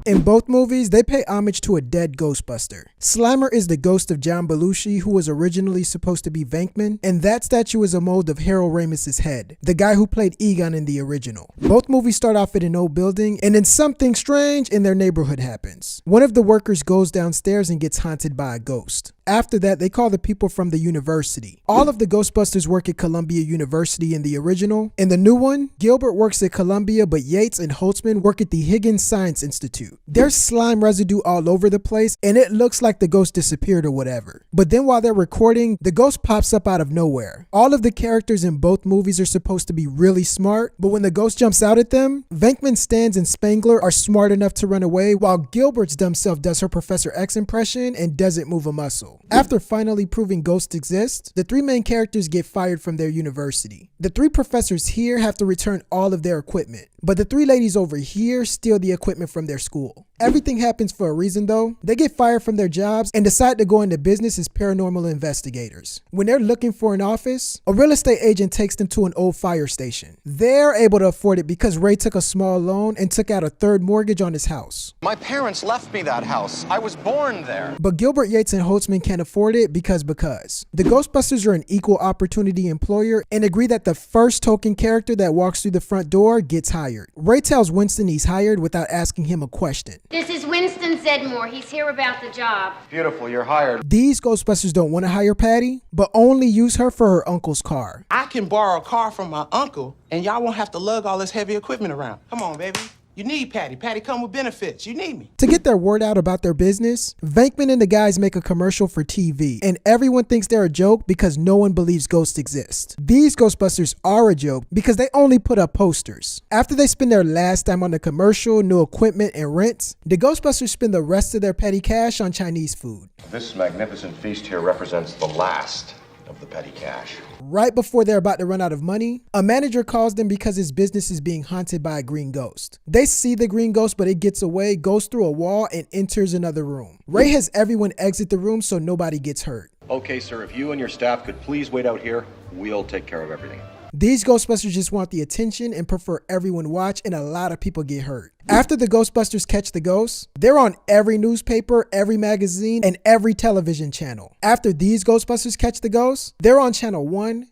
In both movies, they pay homage to a dead Ghostbuster. Slimer is the ghost of John Belushi, who was originally supposed to be Venkman, and that statue is a mold of Harold Ramis's head, the guy who played Egon in the original. Both movies start off in an old building, and then something strange in their neighborhood happens. One of the workers goes downstairs and gets haunted by a ghost. After that, they call the people from the university. All of the Ghostbusters work at Columbia University in the original. In the new one, Gilbert works at Columbia, but Yates and Holtzman work at the Higgins Science Institute. There's slime residue all over the place, and it looks like the ghost disappeared or whatever. But then while they're recording, the ghost pops up out of nowhere. All of the characters in both movies are supposed to be really smart, but when the ghost jumps out at them, Venkman, Stans, and Spangler are smart enough to run away, while Gilbert's dumb self does her Professor X impression and doesn't move a muscle. After finally proving ghosts exist, the three main characters get fired from their university. The three professors here have to return all of their equipment, but the three ladies over here steal the equipment from their school. Everything happens for a reason though. They get fired from their jobs and decide to go into business as paranormal investigators. When they're looking for an office, a real estate agent takes them to an old fire station. They're able to afford it because Ray took a small loan and took out a third mortgage on his house. My parents left me that house. I was born there. But Gilbert, Yates, and Holtzman can't afford it because. The Ghostbusters are an equal opportunity employer and agree that the first token character that walks through the front door gets hired. Ray tells Winston he's hired without asking him a question. This is Winston Zedmore. He's here about the job. Beautiful, you're hired. These Ghostbusters don't want to hire Patty, but only use her for her uncle's car. I can borrow a car from my uncle, and y'all won't have to lug all this heavy equipment around. Come on, baby. You need Patty. Patty come with benefits. You need me. To get their word out about their business, Venkman and the guys make a commercial for TV, and everyone thinks they're a joke because no one believes ghosts exist. These Ghostbusters are a joke because they only put up posters. After they spend their last dime on the commercial, new equipment, and rent, the Ghostbusters spend the rest of their petty cash on Chinese food. This magnificent feast here represents the last of the petty cash. Right before they're about to run out of money, a manager calls them because his business is being haunted by a green ghost. They see the green ghost, but it gets away, goes through a wall, and enters another room. Ray has everyone exit the room so nobody gets hurt. Okay, sir, if you and your staff could please wait out here, we'll take care of everything. These Ghostbusters just want the attention and prefer everyone watch, and a lot of people get hurt. After the Ghostbusters catch the ghosts, they're on every newspaper, every magazine, and every television channel. After these Ghostbusters catch the ghosts, they're on Channel 1,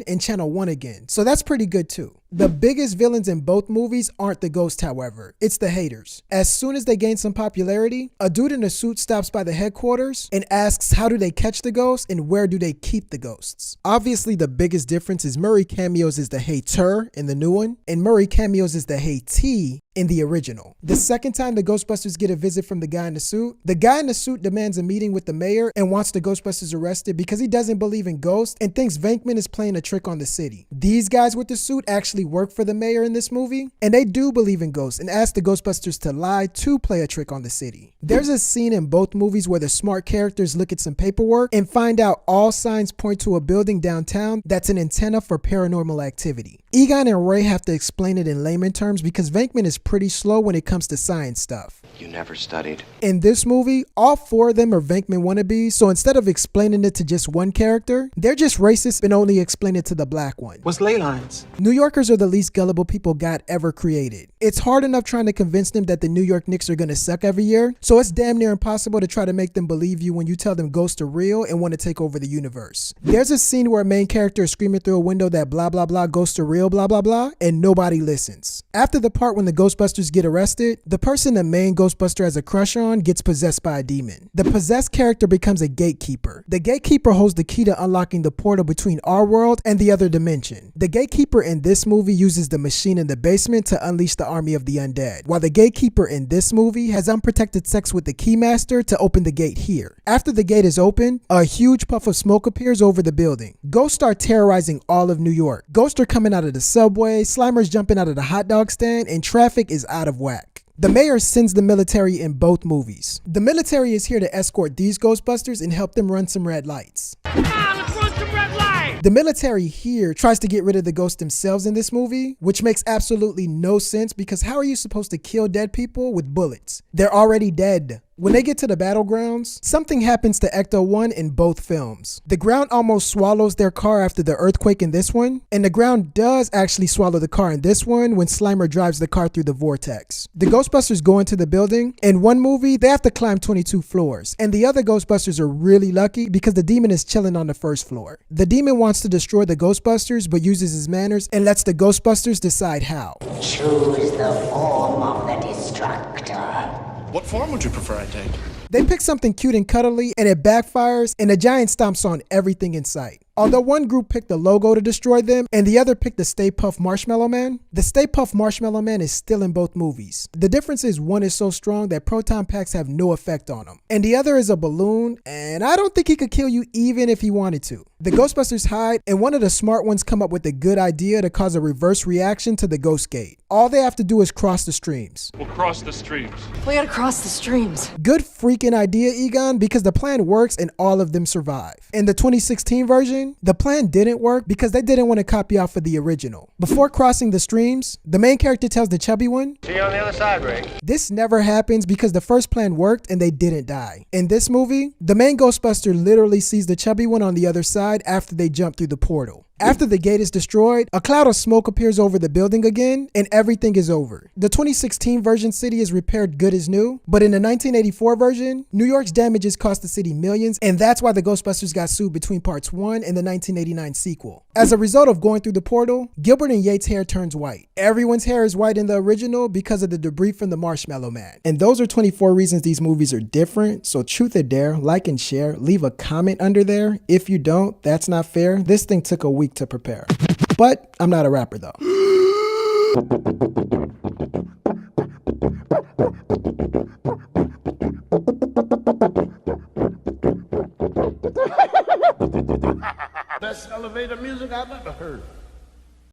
and Channel 1 again. So that's pretty good too. The biggest villains in both movies aren't the ghosts, however. It's the haters. As soon as they gain some popularity, a dude in a suit stops by the headquarters and asks how do they catch the ghosts and where do they keep the ghosts. Obviously, the biggest difference is Murray cameos as the hater in the new one, and Murray cameos as the hatee in the original. The second time the Ghostbusters get a visit from the guy in the suit demands a meeting with the mayor and wants the Ghostbusters arrested because he doesn't believe in ghosts and thinks Venkman is playing a trick on the city. These guys with the suit actually work for the mayor in this movie, and they do believe in ghosts and ask the Ghostbusters to lie to play a trick on the city. There's a scene in both movies where the smart characters look at some paperwork and find out all signs point to a building downtown that's an antenna for paranormal activity. Egon and Ray have to explain it in layman terms because Venkman is pretty slow when it comes to science stuff. You never studied. In this movie, all four of them are Venkman wannabes, so instead of explaining it to just one character, they're just racist and only explain it to the black one. What's ley lines? New Yorkers are the least gullible people God ever created. It's hard enough trying to convince them that the New York Knicks are gonna suck every year, so it's damn near impossible to try to make them believe you when you tell them ghosts are real and want to take over the universe. There's a scene where a main character is screaming through a window that blah blah blah ghosts are real blah blah blah, and nobody listens. After the part when the Ghostbusters get arrested, the person the main Ghostbuster has a crush on gets possessed by a demon. The possessed character becomes a gatekeeper. The gatekeeper holds the key to unlocking the portal between our world and the other dimension. The gatekeeper in this movie uses the machine in the basement to unleash the army of the undead, while the gatekeeper in this movie has unprotected sex with the keymaster to open the gate here. After the gate is opened, a huge puff of smoke appears over the building. Ghosts start terrorizing all of New York. Ghosts are coming out of the subway, Slimer's jumping out of the hot dog stand, and traffic is out of whack. The mayor sends the military in both movies. The military is here to escort these Ghostbusters and help them run some red lights. Let's run some red lights! The military here tries to get rid of the ghosts themselves in this movie, which makes absolutely no sense because how are you supposed to kill dead people with bullets? They're already dead. When they get to the battlegrounds, something happens to Ecto-1 in both films. The ground almost swallows their car after the earthquake in this one, and the ground does actually swallow the car in this one when Slimer drives the car through the vortex. The Ghostbusters go into the building. In one movie, they have to climb 22 floors, and the other Ghostbusters are really lucky because the demon is chilling on the first floor. The demon wants to destroy the Ghostbusters but uses his manners and lets the Ghostbusters decide how. Choose the form of the destructor. What form would you prefer I take? They pick something cute and cuddly, and it backfires, and the giant stomps on everything in sight. Although one group picked the logo to destroy them, and the other picked the Stay Puft Marshmallow Man, the Stay Puft Marshmallow Man is still in both movies. The difference is one is so strong that proton packs have no effect on him, and the other is a balloon, and I don't think he could kill you even if he wanted to. The Ghostbusters hide, and one of the smart ones come up with a good idea to cause a reverse reaction to the Ghost Gate. All they have to do is cross the streams. We'll cross the streams. We gotta cross the streams. Good freaking idea, Egon, because the plan works and all of them survive. In the 2016 version, the plan didn't work because they didn't want to copy off of the original. Before crossing the streams, the main character tells the chubby one, See you on the other side, Ray. this never happens because the first plan worked and they didn't die. In this movie, the main Ghostbuster literally sees the chubby one on the other side after they jump through the portal. After the gate is destroyed, a cloud of smoke appears over the building again, and everything is over. The 2016 version city is repaired good as new, but in the 1984 version, New York's damages cost the city millions, and that's why the Ghostbusters got sued between parts 1 and the 1989 sequel. As a result of going through the portal, Gilbert and Yates' hair turns white. Everyone's hair is white in the original because of the debris from the Marshmallow Man. And those are 24 reasons these movies are different, so truth or dare, like and share, leave a comment under there. If you don't, that's not fair. This thing took a week to prepare. But I'm not a rapper though. Best elevator music I've ever heard.